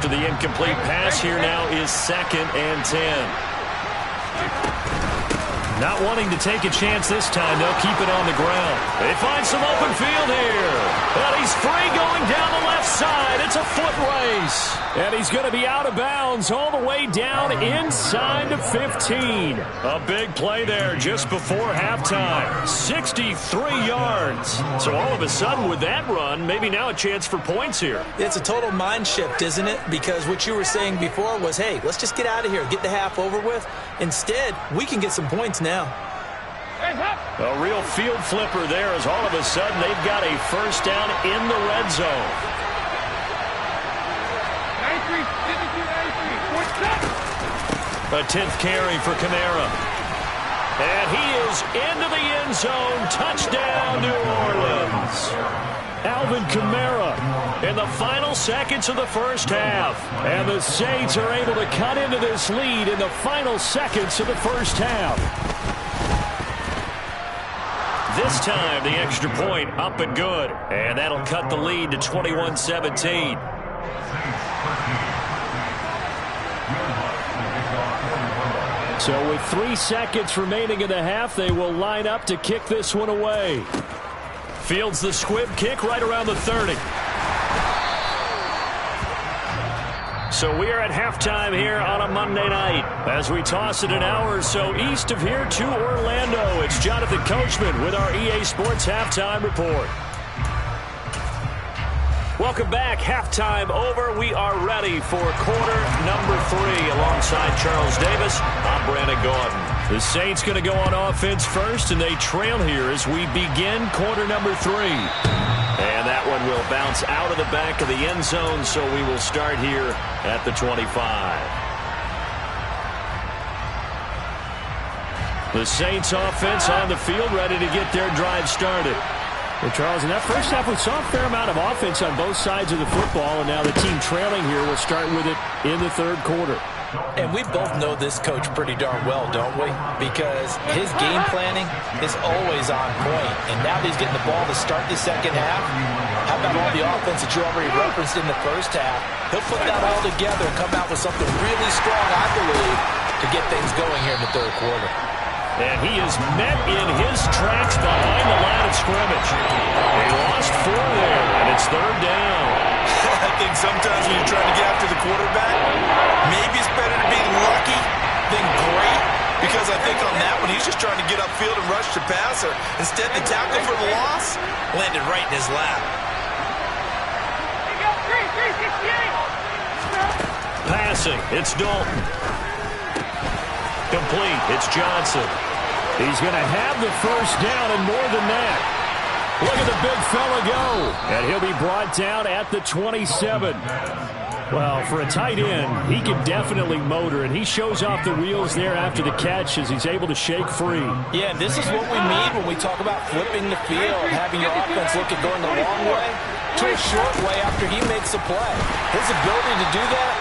After the incomplete pass, here now is 2nd and 10. Not wanting to take a chance this time, they'll keep it on the ground. They find some open field here. And he's free going down the left side. It's a foot race. And he's going to be out of bounds all the way down inside the 15. A big play there just before halftime. 63 yards. So all of a sudden with that run, maybe now a chance for points here. It's a total mind shift, isn't it? Because what you were saying before was, hey, let's just get out of here, get the half over with. Instead, we can get some points now. A real field flipper there as all of a sudden they've got a first down in the red zone. A 10th carry for Kamara. And he is into the end zone. Touchdown, New Orleans. Alvin Kamara in the final seconds of the first half. And the Saints are able to cut into this lead in the final seconds of the first half. This time, the extra point up and good. And that'll cut the lead to 21-17. So with 3 seconds remaining in the half, they will line up to kick this one away. Fields the squib kick right around the 30. So we are at halftime here on a Monday night. As we toss it an hour or so east of here to Orlando, it's Jonathan Coachman with our EA Sports Halftime Report. Welcome back. Halftime over. We are ready for quarter number 3 alongside Charles Davis. I'm Brandon Gordon. The Saints going to go on offense first, and they trail here as we begin quarter number 3. And that one will bounce out of the back of the end zone, so we will start here at the 25. The Saints offense on the field, ready to get their drive started. Well, Charles, in that first half, we saw a fair amount of offense on both sides of the football, and now the team trailing here will start with it in the third quarter. And we both know this coach pretty darn well, don't we? Because his game planning is always on point. And now that he's getting the ball to start the second half, how about all the offense that you already referenced in the first half? He'll put that all together and come out with something really strong, I believe, to get things going here in the third quarter. And he is met in his tracks behind the line of scrimmage. He lost 4 there, and it's third down. I think sometimes when you're trying to get after the quarterback, maybe it's better to be lucky than great. Because I think on that one, he's just trying to get upfield and rush the passer. Instead, the tackle for the loss landed right in his lap. Passing, it's Dalton. Complete, it's Johnson. He's going to have the first down and more than that. Look at the big fella go. And he'll be brought down at the 27. Well, for a tight end, he can definitely motor, and he shows off the wheels there after the catch as he's able to shake free. Yeah, and this is what we mean when we talk about flipping the field, having your offense look at going the long way to a short way after he makes a play. His ability to do that,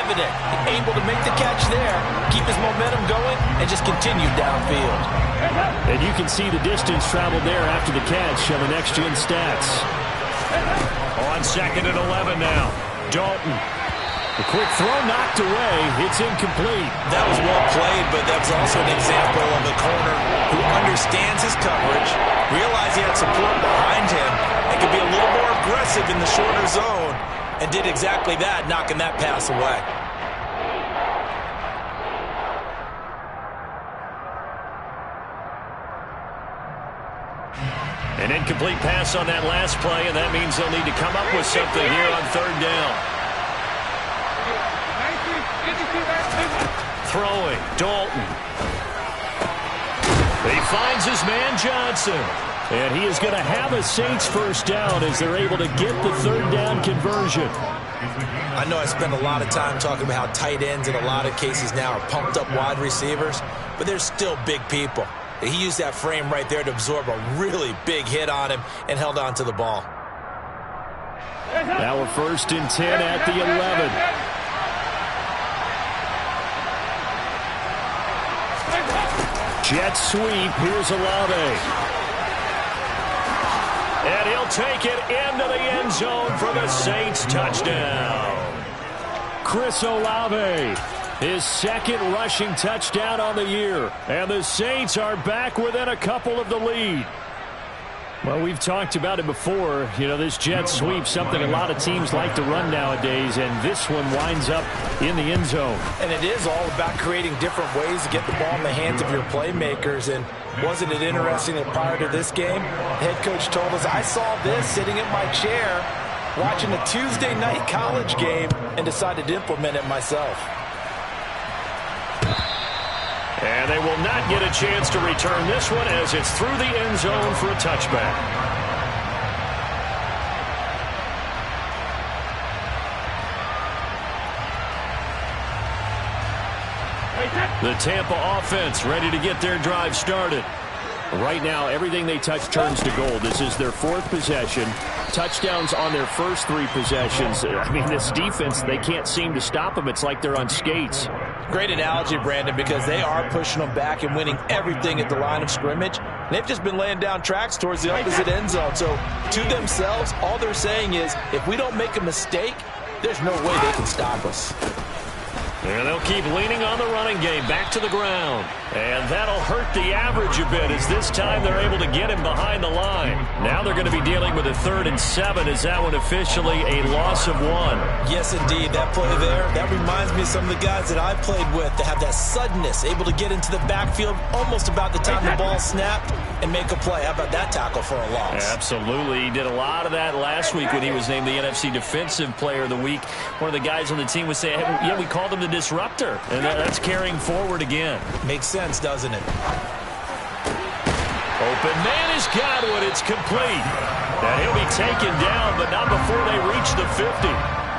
evident. Able to make the catch there, keep his momentum going, and just continue downfield. And you can see the distance traveled there after the catch on the next-gen stats. On 2nd and 11 now. Dalton. The quick throw knocked away. It's incomplete. That was well played, but that was also an example of a corner who understands his coverage, realized he had support behind him, and could be a little more aggressive in the shorter zone, and did exactly that, knocking that pass away. An incomplete pass on that last play, and that means they'll need to come up with something here on third down. Throwing, Dalton. He finds his man Johnson. And he is going to have a Saints first down as they're able to get the third down conversion. I know I spend a lot of time talking about how tight ends in a lot of cases now are pumped up wide receivers, but they're still big people. He used that frame right there to absorb a really big hit on him and held on to the ball. Now a 1st and 10 at the 11. Jet sweep. Here's Olave. And he'll take it into the end zone for the Saints touchdown. Chris Olave. His second rushing touchdown on the year. And the Saints are back within a couple of the lead. Well, we've talked about it before. You know, this jet sweep, something a lot of teams like to run nowadays, and this one winds up in the end zone. And it is all about creating different ways to get the ball in the hands of your playmakers. And wasn't it interesting that prior to this game, the head coach told us, I saw this sitting in my chair watching a Tuesday night college game and decided to implement it myself. And they will not get a chance to return this one as it's through the end zone for a touchback. The Tampa offense ready to get their drive started. Right now, everything they touch turns to gold. This is their fourth possession. Touchdowns on their first three possessions. I mean, this defense, they can't seem to stop them. It's like they're on skates. Great analogy, Brandon, because they are pushing them back and winning everything at the line of scrimmage. They've just been laying down tracks towards the opposite end zone. So to themselves, all they're saying is, if we don't make a mistake, there's no way they can stop us. And they'll keep leaning on the running game back to the ground. And that'll hurt the average a bit as this time they're able to get him behind the line. Now they're going to be dealing with a 3rd and 7. Is that one officially a loss of 1? Yes, indeed. That play there, that reminds me of some of the guys that I've played with that have that suddenness, able to get into the backfield almost about the time the ball snapped and make a play. How about that tackle for a loss? Absolutely. He did a lot of that last week when he was named the NFC Defensive Player of the Week. One of the guys on the team was saying, hey, yeah, we called him the disruptor. And that's carrying forward again. Makes sense, doesn't it? Open man is Godwin. It's complete. And he'll be taken down, but not before they reach the 50.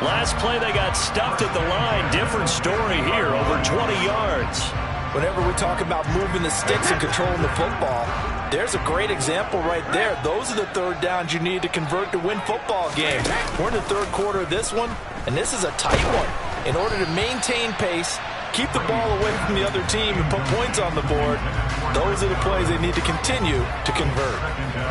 Last play, they got stuffed at the line. Different story here, over 20 yards. Whenever we talk about moving the sticks and controlling the football, there's a great example right there. Those are the third downs you need to convert to win football games. We're in the third quarter of this one, and this is a tight one. In order to maintain pace, keep the ball away from the other team, and put points on the board, those are the plays they need to continue to convert.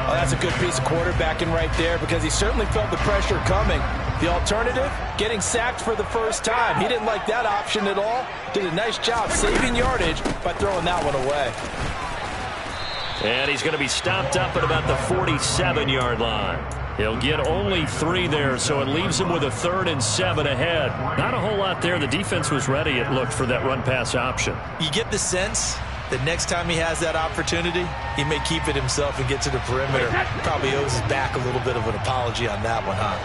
Oh, that's a good piece of quarterbacking right there because he certainly felt the pressure coming. The alternative, getting sacked for the first time. He didn't like that option at all. Did a nice job saving yardage by throwing that one away. And he's going to be stopped up at about the 47-yard line. He'll get only 3 there, so it leaves him with a 3rd and 7 ahead. Not a whole lot there. The defense was ready, it looked, for that run-pass option. You get the sense that next time he has that opportunity, he may keep it himself and get to the perimeter. Probably owes his back a little bit of an apology on that one, huh?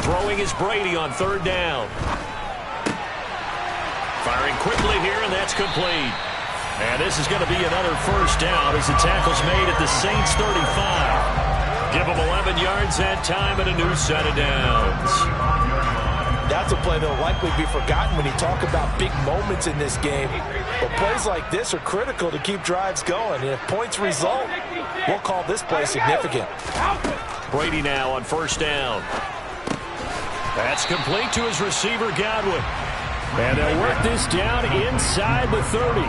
Throwing is Brady on 3rd down. Firing quickly here, and that's complete. And this is going to be another first down as the tackle's made at the Saints 35. Give them 11 yards that time and a new set of downs. That's a play that will likely be forgotten when you talk about big moments in this game. But plays like this are critical to keep drives going. And if points result, we'll call this play significant. Brady now on 1st down. That's complete to his receiver, Godwin. And they'll work this down inside the 30.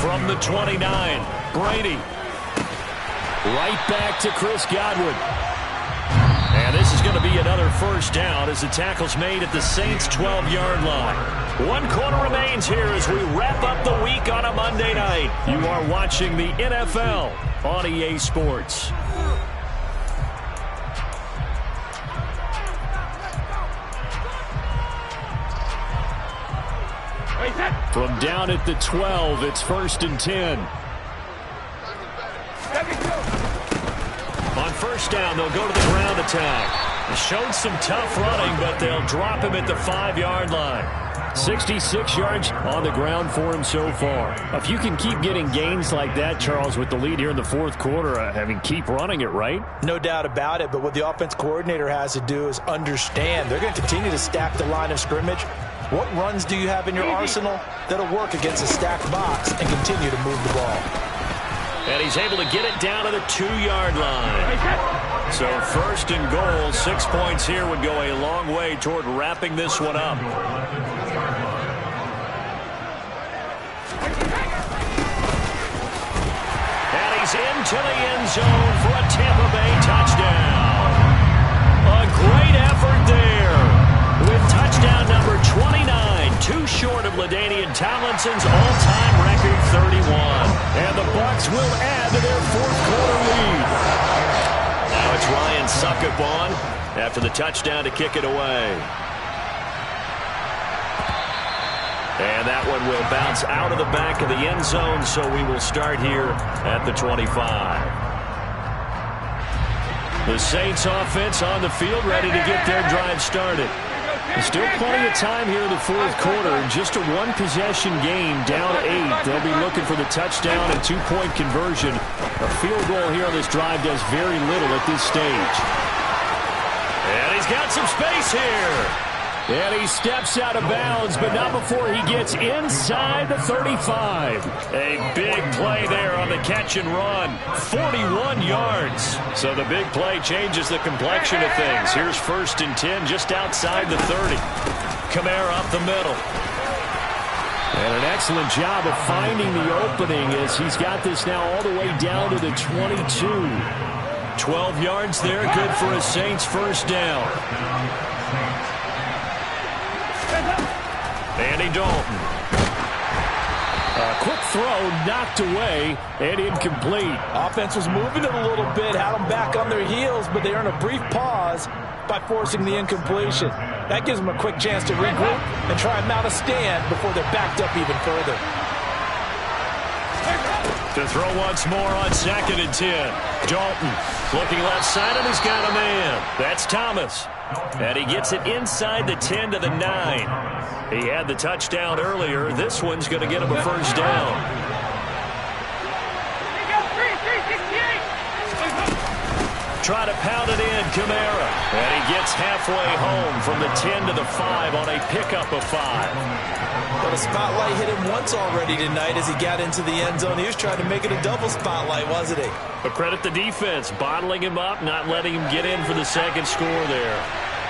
From the 29, Brady. Right back to Chris Godwin. And this is going to be another first down as the tackle's made at the Saints' 12-yard line. 1 quarter remains here as we wrap up the week on a Monday night. You are watching the NFL on EA Sports. From down at the 12, it's 1st and 10. On 1st down, they'll go to the ground attack. They showed some tough running, but they'll drop him at the 5-yard line. 66 yards on the ground for him so far. If you can keep getting gains like that, Charles, with the lead here in the 4th quarter, keep running it, right? No doubt about it, but what the offense coordinator has to do is understand. They're going to continue to stack the line of scrimmage. What runs do you have in your arsenal that'll work against a stacked box and continue to move the ball? And he's able to get it down to the 2-yard line. So 1st and goal, 6 points here would go a long way toward wrapping this one up. And he he's into the end zone for a Tampa Bay touchdown. A great effort there with touchdown number 29, too short of LaDainian Tomlinson's all-time record 31. And the Bucs will add to their fourth quarter lead. Now it's Ryan Succop on after the touchdown to kick it away. And that one will bounce out of the back of the end zone, so we will start here at the 25. The Saints offense on the field, ready to get their drive started. There's still plenty of time here in the fourth quarter. Just a one-possession game, down 8. They'll be looking for the touchdown and two-point conversion. A field goal here on this drive does very little at this stage. And he's got some space here. And he steps out of bounds, but not before he gets inside the 35. A big play there on the catch and run. 41 yards. So the big play changes the complexion of things. Here's 1st and 10 just outside the 30. Kamara up the middle. And an excellent job of finding the opening as he's got this now all the way down to the 22. 12 yards there, good for a Saints first down. Andy Dalton. A quick throw knocked away and incomplete. Offense was moving it a little bit, had them back on their heels, but they earned a brief pause by forcing the incompletion. That gives them a quick chance to regroup and try and mount a stand before they're backed up even further. To throw once more on 2nd and 10. Dalton looking left side, and he's got a man. That's Thomas. And he gets it inside the 10 to the 9. He had the touchdown earlier. This one's going to get him a first down. Try to pound it in, Kamara. And he gets halfway home from the 10 to the 5 on a pickup of 5. But a spotlight hit him once already tonight as he got into the end zone. He was trying to make it a double spotlight, wasn't he? But credit the defense, bottling him up, not letting him get in for the second score there.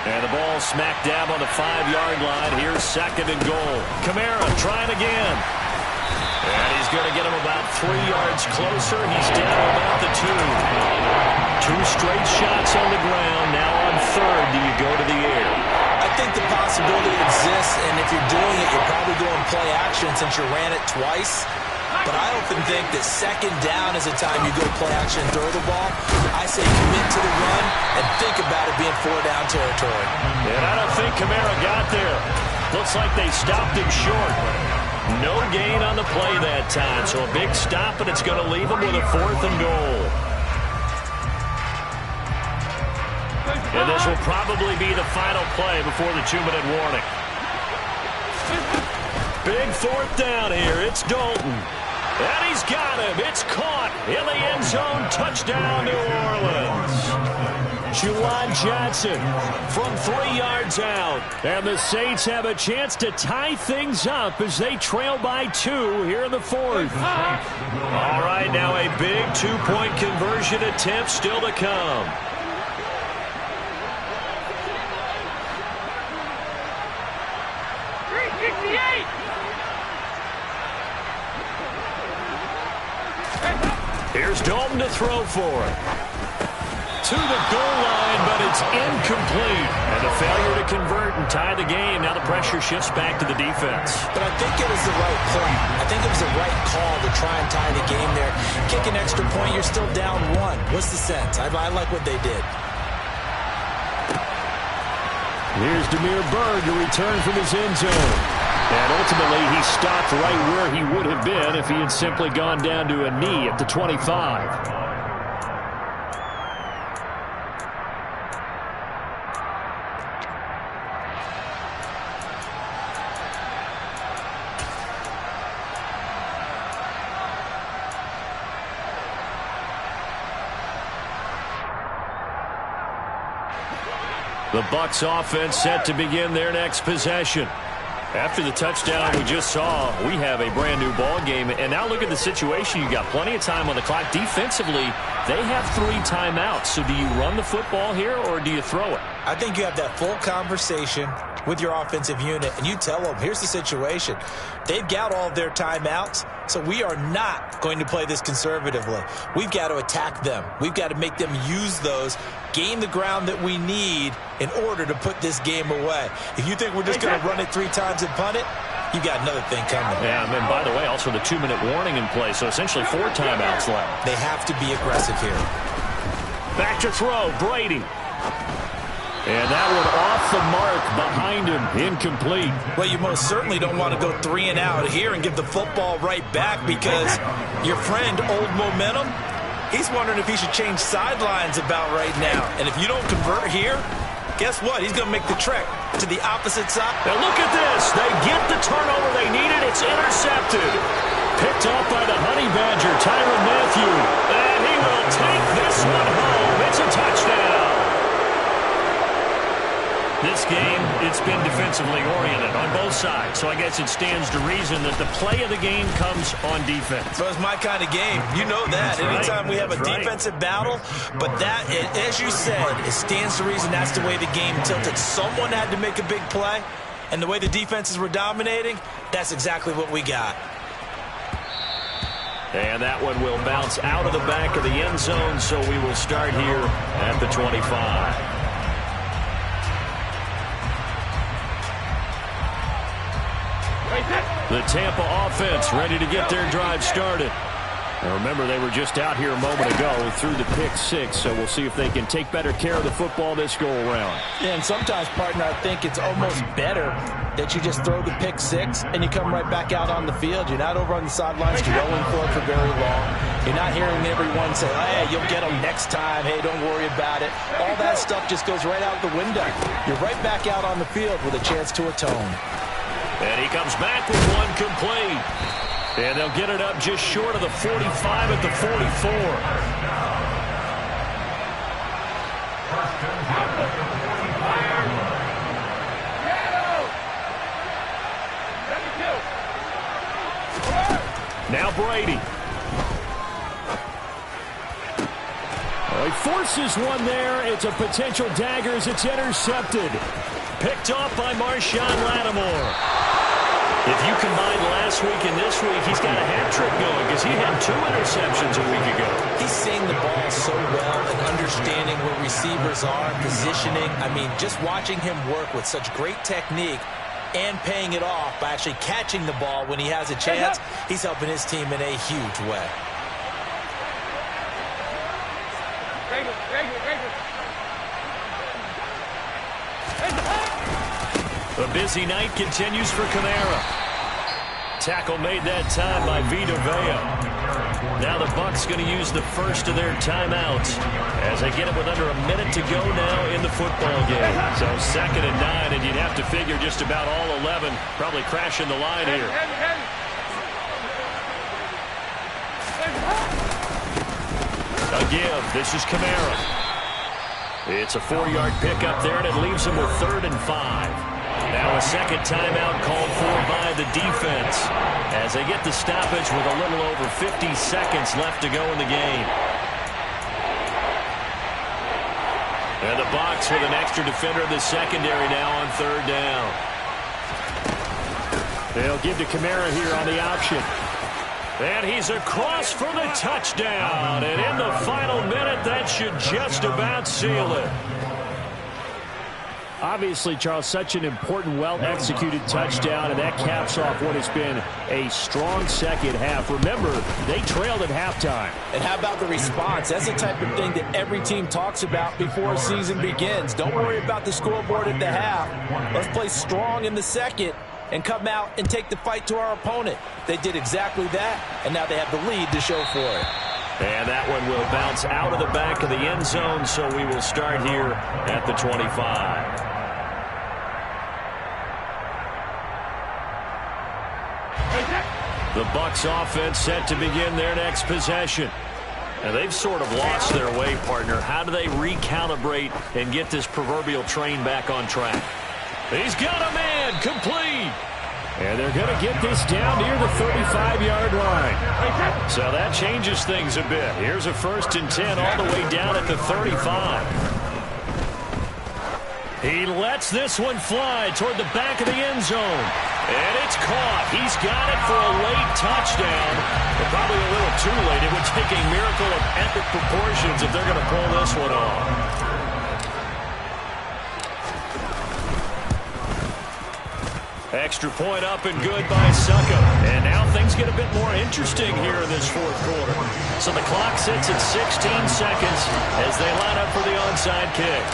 And the ball smack dab on the 5-yard line. Here's 2nd and goal. Kamara trying again. And he's going to get him about 3 yards closer. He's down about the 2. 2 straight shots on the ground. Now on 3rd, do you go to the air? I think the possibility exists, and if you're doing it, you're probably going play action since you ran it twice. But I often think that 2nd down is the time you go play action and throw the ball. I say commit to the run and think about it being 4-down territory. And I don't think Kamara got there. Looks like they stopped him short. No gain on the play that time, so a big stop, and it's going to leave him with a 4th and goal. And this will probably be the final play before the 2-minute warning. Big 4th down here. It's Dalton. And he's got him. It's caught in the end zone. Touchdown, New Orleans. Juwan Johnson from 3 yards out. And the Saints have a chance to tie things up as they trail by 2 here in the 4th. All right, now a big 2-point conversion attempt still to come. Here's Dalton to throw for it. To the goal line, but it's incomplete. And a failure to convert and tie the game. Now the pressure shifts back to the defense. But I think it was the right play. I think it was the right call to try and tie the game there. Kick an extra point, you're still down 1. What's the sense? I like what they did. Here's Damiere Byrd to return from his end zone. And ultimately, he stopped right where he would have been if he had simply gone down to a knee at the 25. The Bucs offense set to begin their next possession. After the touchdown we just saw, we have a brand new ball game. And now look at the situation. You got plenty of time on the clock. Defensively, They have 3 timeouts. So do you run the football here or do you throw it? I think you have that full conversation with your offensive unit, and you tell them, here's the situation. They've got all of their timeouts, so we are not going to play this conservatively. We've got to attack them. We've got to make them use those, gain the ground that we need in order to put this game away. If you think we're just going to run it 3 times and punt it, you got another thing coming. Yeah, and then, by the way, also the 2-minute warning in play, so essentially 4 timeouts left. They have to be aggressive here. Back to throw, Brady. And that one off the mark behind him, incomplete. Well, you most certainly don't want to go 3 and out here and give the football right back because your friend, Old Momentum, he's wondering if he should change sidelines about right now. And if you don't convert here, guess what? He's going to make the trek to the opposite side. Now look at this. They get the turnover they needed. It's intercepted. Picked off by the Honey Badger, Tyrann Mathieu. And he will take this one home. It's a touchdown. This game, it's been defensively oriented on both sides, so I guess it stands to reason that the play of the game comes on defense. Well, it's my kind of game. You know that. Anytime we have a defensive battle, but that, as you said, it stands to reason that's the way the game tilted. Someone had to make a big play, and the way the defenses were dominating, that's exactly what we got. And that one will bounce out of the back of the end zone, so we will start here at the 25. The Tampa offense ready to get their drive started. Now remember, they were just out here a moment ago through the pick-6, so we'll see if they can take better care of the football this go-around. Yeah, and sometimes, partner, I think it's almost better that you just throw the pick-6 and you come right back out on the field. You're not over on the sidelines dwelling for it for very long. You're not hearing everyone say, hey, you'll get them next time. Hey, don't worry about it. All that stuff just goes right out the window. You're right back out on the field with a chance to atone. And he comes back with one complete. And they'll get it up just short of the 45 at the 44. Now Brady. He forces one there. It's a potential dagger as it's intercepted. Picked off by Marshawn Lattimore. If you combine last week and this week, he's got a hat trick going because he had 2 interceptions a week ago. He's seeing the ball so well and understanding where receivers are, positioning. I mean, just watching him work with such great technique and paying it off by actually catching the ball when he has a chance, he's helping his team in a huge way. A busy night continues for Kamara. Tackle made that time by Vita Vea. Now the Bucs going to use the first of their timeouts as they get it with under a minute to go now in the football game. So 2nd and 9, and you'd have to figure just about all 11 probably crashing the line here. A give. This is Kamara. It's a 4-yard pickup there, and it leaves him with 3rd and 5. Now a second timeout called for by the defense as they get the stoppage with a little over 50 seconds left to go in the game. And the Bucs with an extra defender in the secondary now on 3rd down. They'll give to Kamara here on the option. And he's across for the touchdown. And in the final minute, that should just about seal it. Obviously, Charles, such an important, well-executed touchdown, and that caps off what has been a strong second half. Remember, they trailed at halftime. And how about the response? That's the type of thing that every team talks about before a season begins. Don't worry about the scoreboard at the half. Let's play strong in the second and come out and take the fight to our opponent. They did exactly that, and now they have the lead to show for it. And that one will bounce out of the back of the end zone, so we will start here at the 25. The Bucs offense set to begin their next possession. And they've sort of lost their way, partner. How do they recalibrate and get this proverbial train back on track? He's got a man, complete. And they're going to get this down near the 35-yard line. So that changes things a bit. Here's a 1st and 10 all the way down at the 35. He lets this one fly toward the back of the end zone. And it's caught. He's got it for a late touchdown. But probably a little too late. It would take a miracle of epic proportions if they're going to pull this one off. Extra point up and good by Succo. And now things get a bit more interesting here in this 4th quarter. So the clock sits at 16 seconds as they line up for the onside kick.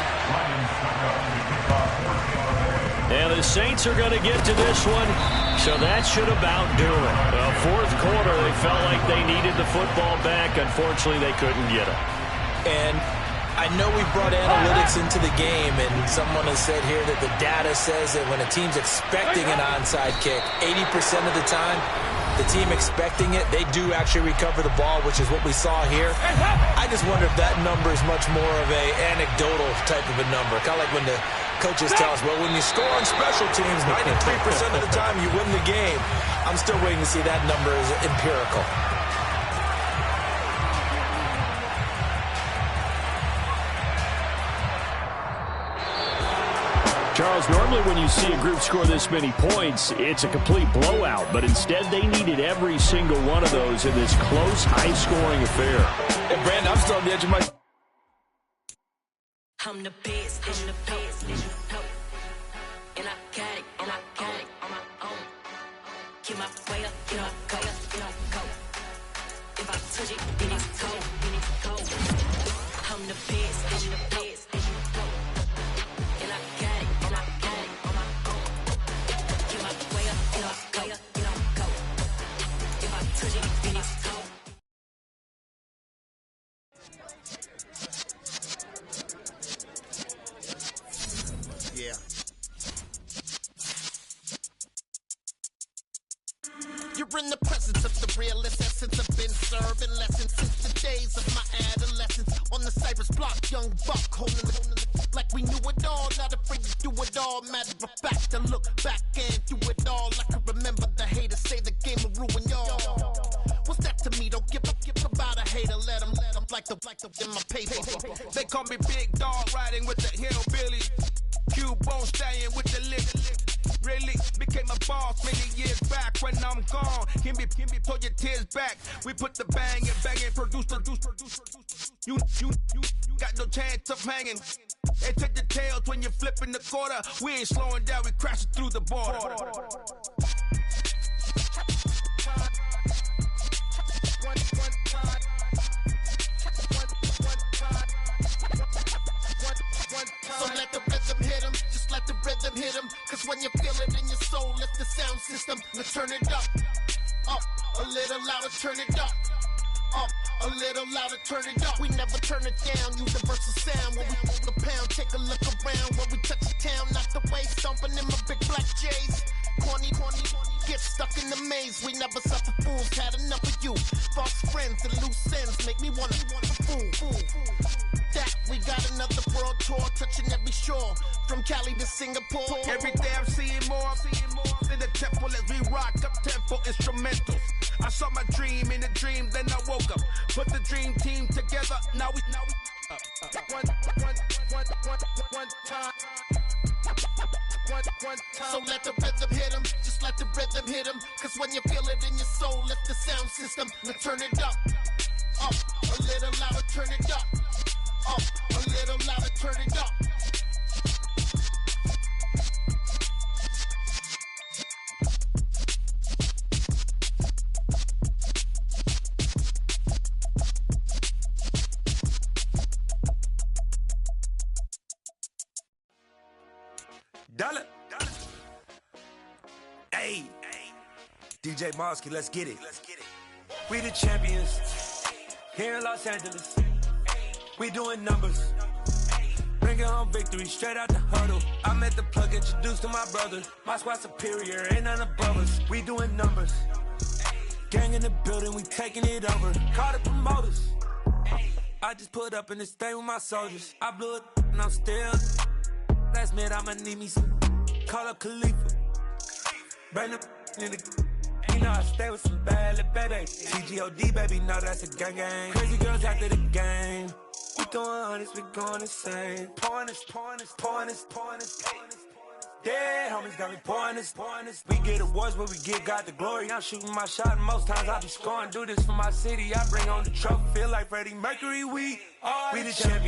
And the Saints are going to get to this one, so that should about do it. 4th quarter, they felt like they needed the football back. Unfortunately, they couldn't get it. And I know we brought analytics into the game, and someone has said here that the data says that when a team's expecting an onside kick, 80% of the time, the team expecting it, they do actually recover the ball, which is what we saw here. I just wonder if that number is much more of a anecdotal type of a number. Kind of like when the coaches tell us, well, when you score on special teams, 93% of the time you win the game. I'm still waiting to see that number is empirical. Charles, normally when you see a group score this many points, it's a complete blowout. But instead, they needed every single one of those in this close, high-scoring affair. And, Brandon, I'm still on the edge of my... I'm the best, I'm the best, and I got it on my own. Get my way up, get up, go. If I touch it, then it's cold. I'm the best, I'm the best, and I got it on my own. Get my way up, get up, go. If I touch it, then it's cold. Yeah. You're in the presence of the realest essence. I've been serving lessons since the days of my adolescence. On the Cypress block, young buck holding the like we knew it all. Not afraid to do it all. Matter of fact, to look back and do it all. I can remember the haters say the game will ruin y'all. What's that to me? Don't give about a hater. Let them like the in my paper. They call me Big Dog, riding with the hillbilly. Cubone staying with the lip. Really became a boss many years back. When I'm gone, can be pull your tears back. We put the bang and produce. You got no chance of hanging. They take the tails when you're flipping the quarter. We ain't slowing down, we crashing through the border. So let the rhythm hit him, just let the rhythm hit him. Cause when you feel it in your soul, lift the sound system. Let's turn it up, a little louder, turn it up, a little louder, turn it up. We never turn it down, universal sound. When we move the pound, take a look around. When we touch the town, not the way, stomping in my big black J's. Corny, get stuck in the maze. We never suffer fools, had enough of you. False friends and loose ends make me wanna fool. That we got another world tour, touching every shore, from Cali to Singapore. Every day I'm seeing more in the temple as we rock up tempo instrumentals. I saw my dream in a dream, then I woke up. Put the dream team together, now we one time. So let the rhythm hit him, just let the rhythm hit him. Cause when you feel it in your soul, lift the sound system. Let's turn it up, a little louder, turn it up, a little louder, turn it up. Dollar. Hey, DJ Mosky, let's get it. We the champions here in Los Angeles. We doing numbers. Bringing home victory straight out the huddle. I met the plug, introduced to my brother. My squad superior, ain't none above us. We doing numbers. Gang in the building, we taking it over. Call the promoters. I just put up in this thing with my soldiers. I blew it and I'm still. Last minute I'ma need me some. Call up Khalifa. Bring the in the. You know I stay with some bad little baby. TGOD, baby, know that's a gang gang. Crazy girls after the game. We throwing hundreds, we going insane. Pouring this. Dead homies got me pouring this. We get awards, but we get God the glory. I'm shooting my shot, and most times I be scoring. Do this for my city, I bring on the trophy. Feel like Freddie Mercury, we the champions.